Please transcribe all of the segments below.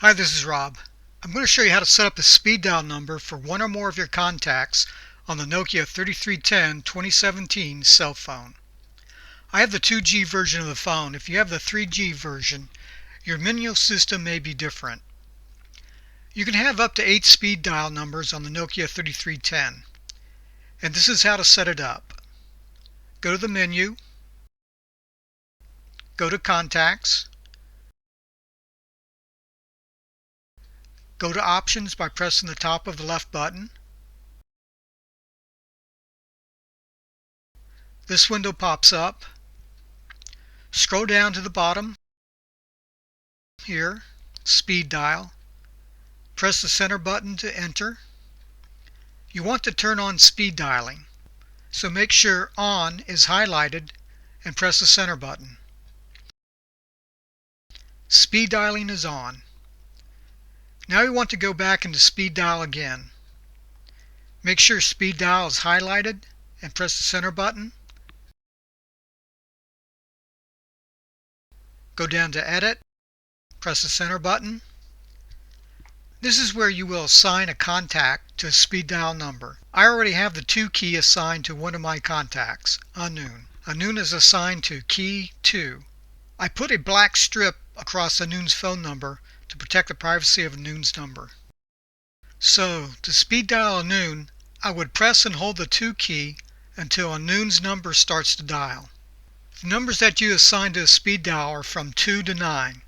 Hi, this is Rob. I'm going to show you how to set up a speed dial number for one or more of your contacts on the Nokia 3310 2017 cell phone. I have the 2G version of the phone. If you have the 3G version, your menu system may be different. You can have up to 8 speed dial numbers on the Nokia 3310, and this is how to set it up. Go to the menu, go to Contacts, go to Options by pressing the top of the left button. This window pops up. Scroll down to the bottom here, Speed Dial. Press the center button to enter. You want to turn on speed dialing, so make sure On is highlighted and press the center button. Speed dialing is on. Now you want to go back into speed dial again. Make sure speed dial is highlighted and press the center button. Go down to Edit, press the center button. This is where you will assign a contact to a speed dial number. I already have the 2 key assigned to one of my contacts, Unknown. Unknown is assigned to key 2. I put a black strip across Unknown's phone number to protect the privacy of Unknown's number. So, to speed dial Unknown, I would press and hold the 2 key until Unknown's number starts to dial. The numbers that you assign to a speed dial are from 2 to 9.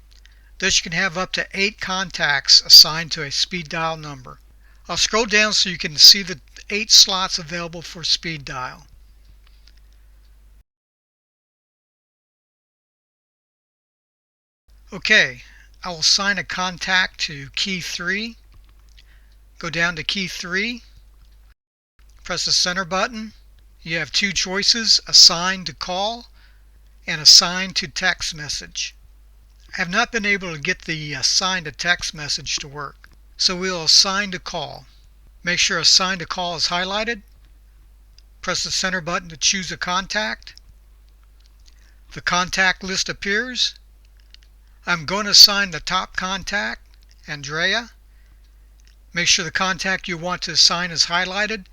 Thus you can have up to 8 contacts assigned to a speed dial number. I'll scroll down so you can see the 8 slots available for speed dial. Okay, I will assign a contact to key 3. Go down to key 3. Press the center button. You have 2 choices, assign to call and assign to text message. I have not been able to get the assign to text message to work, so we'll assign to call. Make sure assign to call is highlighted. Press the center button to choose a contact. The contact list appears. I'm going to assign the top contact, Andrea. Make sure the contact you want to assign is highlighted,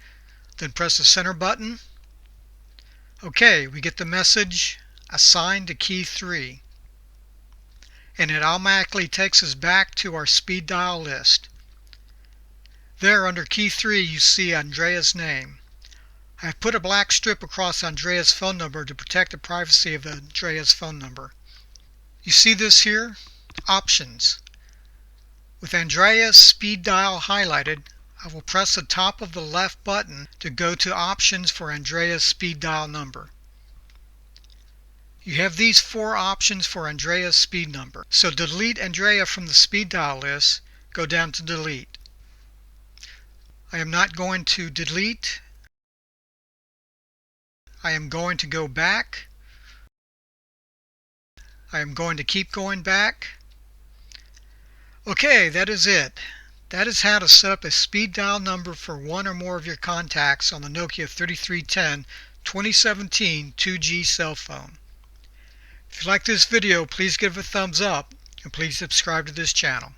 then press the center button. Okay, we get the message assign to key 3. And it automatically takes us back to our speed dial list. There under key 3 you see Andrea's name. I have put a black strip across Andrea's phone number to protect the privacy of Andrea's phone number. You see this here? Options. With Andrea's speed dial highlighted, I will press the top of the left button to go to Options for Andrea's speed dial number. You have these 4 options for Andrea's speed number. So to delete Andrea from the speed dial list, go down to Delete. I am not going to delete. I am going to go back. I am going to keep going back. Okay, that is it. That is how to set up a speed dial number for one or more of your contacts on the Nokia 3310 2017 2G cell phone. If you like this video, please give it a thumbs up and please subscribe to this channel.